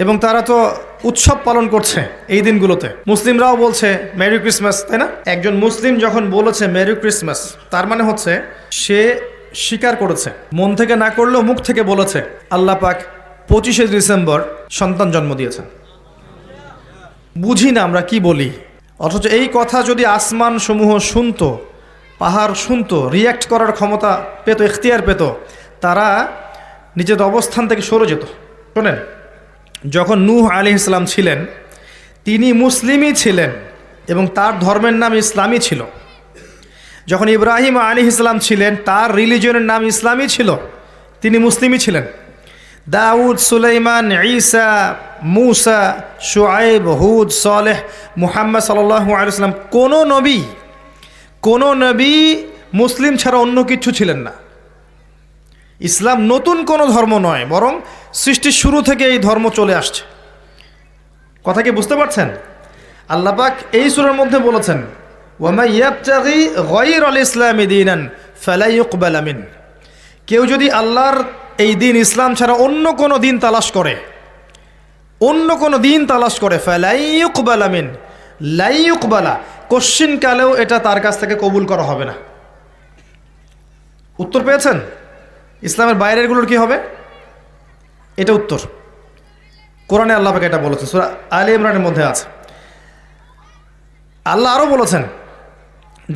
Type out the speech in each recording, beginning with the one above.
এবং তারা তো উৎসব পালন করছে এই দিনগুলোতে। মুসলিমরাও বলছে মেরি ক্রিসমাস, তাই না? একজন মুসলিম যখন বলেছে মেরি ক্রিসমাস, তার মানে হচ্ছে সে স্বীকার করেছে, মন থেকে না করলেও মুখ থেকে বলেছে আল্লাহ পাক 25শে ডিসেম্বর সন্তান জন্ম দিয়েছেন। বুঝি না আমরা কি বলি, অথচ এই কথা যদি আসমান সমূহ শুনতো, পাহাড় শুনতো, রিয়্যাক্ট করার ক্ষমতা পেত, এখতিয়ার পেত, তারা নিজের অবস্থান থেকে সরে যেত। শোনেন, যখন নূহ আলাইহিস সালাম ছিলেন, তিনি মুসলিমই ছিলেন এবং তার ধর্মের নাম ইসলামই ছিল। যখন ইব্রাহিম আলাইহিস সালাম ছিলেন, তার রিলিজনের নাম ইসলামই ছিল, তিনি মুসলিমই ছিলেন। দাউদ, সুলাইমান, ঈসা, মূসা, শুআয়ব, হুদ, সালেহ, মুহাম্মদ সাল্লাল্লাহু আলাইহি ওয়াসাল্লাম, কোনো নবী মুসলিম ছাড়া অন্য কিছু ছিলেন না। ইসলাম নতুন কোনো ধর্ম নয়, বরং সৃষ্টির শুরু থেকে এই ধর্ম চলে আসছে। কথা কি বুঝতে পারছেন? আল্লাহ পাক এই সূরার মধ্যে বলেছেন, ওয়ামা ইয়াবতাগি গায়রাল ইসলামি দীনান ফালা ইউকবালা মিন। কেউ যদি আল্লাহর এই দিন ইসলাম ছাড়া অন্য কোনো দিন তালাশ করে, ফালা ইউকবালা মিন, লা ইউকবালা, কোশ্চিন কালেও এটা তার কাছ থেকে কবুল করা হবে না। উত্তর পেয়েছেন? ইসলামের বাইরেরগুলোর কি হবে? এটা উত্তর। কোরআনে আল্লাহ পাক এটা বলেছেন, সূরা আলে ইমরানের মধ্যে আছে। আল্লাহ আরও বলেছেন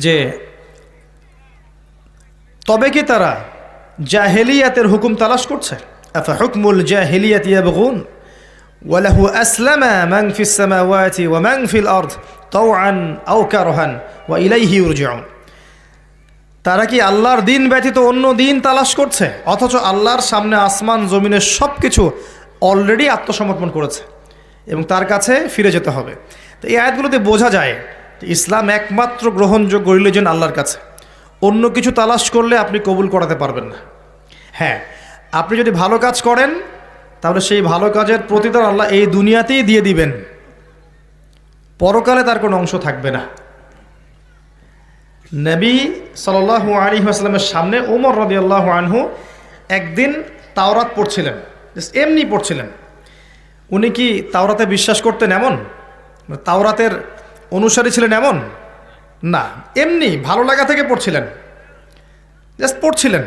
যে তবে কি তারা জাহেলিয়াতের হুকুম তালাশ করছে? আফা হুকমুল জাহেলিয়াতি ইয়াবগুন ওয়া লাহু আসলামা মান ফিস সামাওয়াতি ওয়া মান ফিল আরদ তাওআন আও কারহান ওয়া ইলাইহি ইরজিউন। তারা কি আল্লাহর দিন ব্যতীত অন্য দিন তালাশ করছে, অথচ আল্লাহর সামনে আসমান জমিনের সব কিছু অলরেডি আত্মসমর্পণ করেছে এবং তার কাছে ফিরে যেতে হবে। তো এই আয়াতগুলোতে বোঝা যায় ইসলাম একমাত্র গ্রহণযোগ্য রিলিজন আল্লাহর কাছে। অন্য কিছু তালাশ করলে আপনি কবুল করাতে পারবেন না। হ্যাঁ, আপনি যদি ভালো কাজ করেন তাহলে সেই ভালো কাজের প্রতিদান আল্লাহ এই দুনিয়াতেই দিয়ে দিবেন, পরকালে তার কোনো অংশ থাকবে না। নবী সাল্লাল্লাহু আলাইহি ওয়াসাল্লামের সামনে ওমর রাদিয়াল্লাহু আনহু একদিন তাওরাত পড়ছিলেন, এমনি পড়ছিলেন। উনি কি তাওরাতে বিশ্বাস করতেন এমন? তাওরাতের অনুসারী ছিলেন এমন না, এমনি ভালো লাগা থেকে পড়ছিলেন, জাস্ট পড়ছিলেন।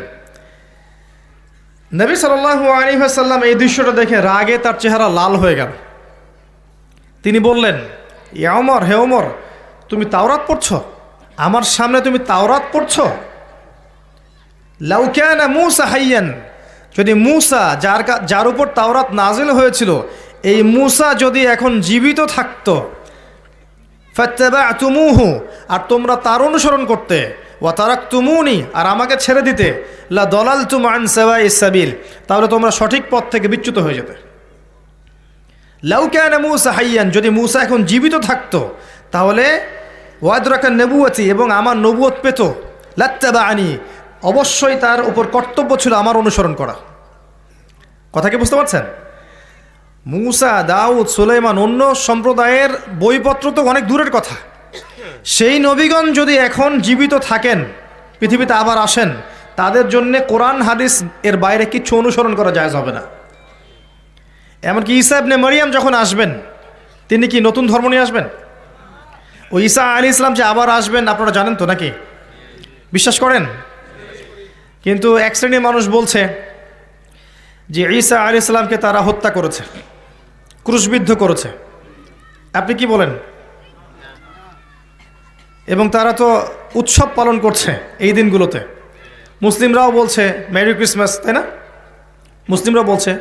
নবী সাল্লাল্লাহু আলাইহি ওয়াসাল্লাম এই দৃশ্যটা দেখে রাগে তার চেহারা লাল হয়ে গেল। তিনি বললেন, ইয়া ওমর, হে ওমর, তুমি তাওরাত পড়ছো? আমার সামনে তুমি তাওরাত পড়ছো? লাউ কানা মূসা হাইয়ান, যদি মূসা, যার উপর তাওরাত নাজিল হয়েছিল, এই মূসা যদি এখন জীবিত থাকতো, ফাত্তাবা'তুমূহু, আর তোমরা তার অনুসরণ করতে, ওয়া তারাকতুমুনি, আর আমাকে ছেড়ে দিতে, লা দালালতুম আন সাওয়াইস সাবিল, তাহলে তোমরা সঠিক পথ থেকে বিচ্যুত হয়ে যেতে। লাউ কানা মূসা হাইয়ান, যদি মূসা এখন জীবিত থাকতো, তাহলে ওয়াদরাকা নবুয়তি, এবং আমার নবুয়ত পেত, লাত্তাবা'আনি, অবশ্যই তার উপর কর্তব্য ছিল আমার অনুসরণ করা। কথা কি বুঝতে পারছেন? মূসা, দাউদ, সুলাইমান, অন্য সম্প্রদায়ের বইপত্র তো অনেক দূরের কথা। সেই নবীগণ যদি এখন জীবিত থাকেন, পৃথিবীতে আবার আসেন, তাদের জন্য কোরআন হাদিস এর বাইরে কিচ্ছু অনুসরণ করা জায়েজ হবে না। এমনকি ঈসা ইবনে মারইয়াম যখন আসবেন, তিনি কি নতুন ধর্ম নিয়ে আসবেন? ও ঈসা আলাইহিস সালাম যে আবার আসবেন আপনারা জানেন তো, নাকি বিশ্বাস করেন? কিন্তু এক শ্রেণীর মানুষ বলছে যে ঈসা আলাইহিস সালামকে তারা হত্যা করেছে, ক্রুশবিদ্ধ করেছে। আপনি কি বলেন? এবং তারা তো উৎসব পালন করছে এই দিনগুলোতে। মুসলিমরাও বলছে মেরি ক্রিসমাস, তাই না? মুসলিমরা বলছে।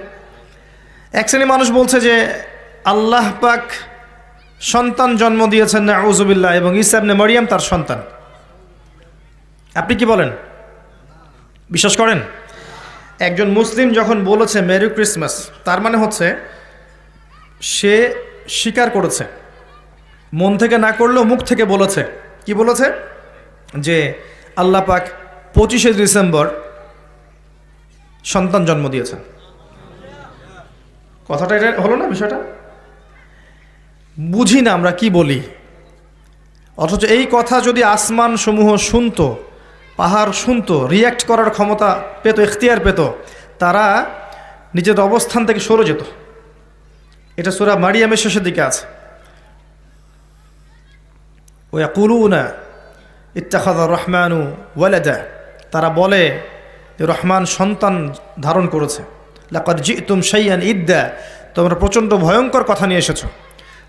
এক শ্রেণীর মানুষ বলছে যে আল্লাহ পাক সন্তান জন্ম দিয়েছেন, নাউযুবিল্লাহ, এবং ঈসা ইবনে মারইয়াম তার সন্তান। আপনি কি বলেন? বিশ্বাস করেন? একজন মুসলিম যখন বলেছে মেরি ক্রিসমাস, তার মানে হচ্ছে সে স্বীকার করেছে, মন থেকে না করলেও মুখ থেকে বলেছে। কি বলেছে? যে আল্লাহ পাক 25শে ডিসেম্বর সন্তান জন্ম দিয়েছেন। কথাটা এটা হলো না? বিষয়টা বুঝি না আমরা কি বলি, অথচ এই কথা যদি আসমান সমূহ শুনতো, পাহাড় শুনতো, রিয়্যাক্ট করার ক্ষমতা পেত, এখতিয়ার পেত, তারা নিজের অবস্থান থেকে সরে যেত। এটা সূরা মারিয়ামের শেষের দিকে আছে। ওয়াকুলুনা ইত্তাখাযার রহমানু ওয়ালাদা, তারা বলে যে রহমান সন্তান ধারণ করেছে। লাকাদ জিতুম শাইআন ইদ্দা, তোমরা প্রচণ্ড ভয়ঙ্কর কথা নিয়ে এসেছো।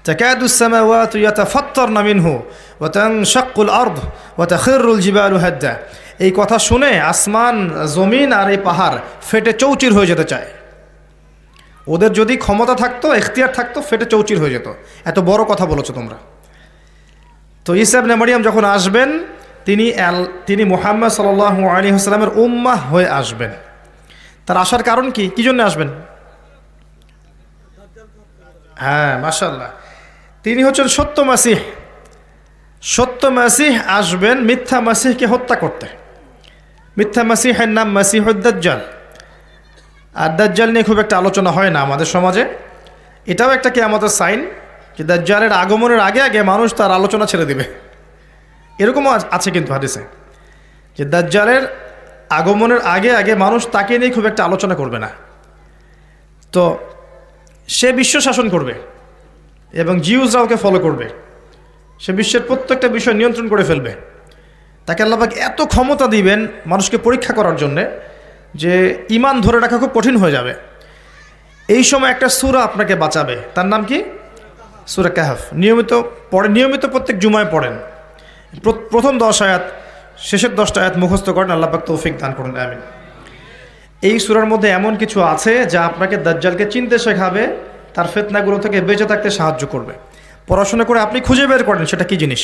তাকাদুস সামাওয়াতু ইয়াতাফাত্তারনা মিনহু ওয়া তানশাক্কুল আরদ ওয়া তাখিরুল জিবালু হাদ্দা, এই কথা শুনে আসমান, জমিন আর এই পাহাড় ফেটে চৌচির হয়ে যেতে চায়। ওদের যদি ক্ষমতা থাকতো, এখতিয়ার থাকতো, ফেটে চৌচির হয়ে যেত। এত বড় কথা বলেছো তোমরা। তো ঈসা ইবনে মারইয়াম যখন আসবেন, তিনি মুহাম্মদ সাল্লাল্লাহু আলাইহি ওয়াসাল্লামের উম্মাহ হয়ে আসবেন। তার আসার কারণ কি? কি জন্য আসবেন? হ্যাঁ, মাশাআল্লাহ, তিনি হচ্ছেন সত্য মাসিহ। সত্য মাসিহ আসবেন মিথ্যা মাসিহকে হত্যা করতে। মিথ্যা মাসিহের নাম মাসিহুদ দাজ্জাল। আর দাজ্জাল নিয়ে খুব একটা আলোচনা হয় না আমাদের সমাজে। এটাও একটা কিয়ামতের সাইন যে দাজ্জালের আগমনের আগে আগে মানুষ তার আলোচনা ছেড়ে দিবে। এরকমও আছে কিন্তু হাদিসে, যে দাজ্জালের আগমনের আগে আগে মানুষ তাকে নিয়ে খুব একটা আলোচনা করবে না। তো সে বিশ্ব শাসন করবে এবং জিউসরা ওকে ফলো করবে। সে বিশ্বের প্রত্যেকটা বিষয় নিয়ন্ত্রণ করে ফেলবে। তাকে আল্লাহ পাক এত ক্ষমতা দিবেন মানুষকে পরীক্ষা করার জন্যে যে ঈমান ধরে রাখা খুব কঠিন হয়ে যাবে। এই সময় একটা সূরা আপনাকে বাঁচাবে, তার নাম কি? সূরা কাহফ। নিয়মিত প্রত্যেক জুমায় পড়েন। প্রথম 10 আয়াত, শেষের 10টা আয়াত মুখস্থ করেন। আল্লাহ পাক তৌফিক দান করুন, আমিন। এই সূরার মধ্যে এমন কিছু আছে যা আপনাকে দাজ্জালকে চিনতে শেখাবে, তার ফিতনাগুলো থেকে বেঁচে থাকতে সাহায্য করবে। পড়াশোনা করে আপনি খুঁজে বের করেন সেটা কি জিনিস।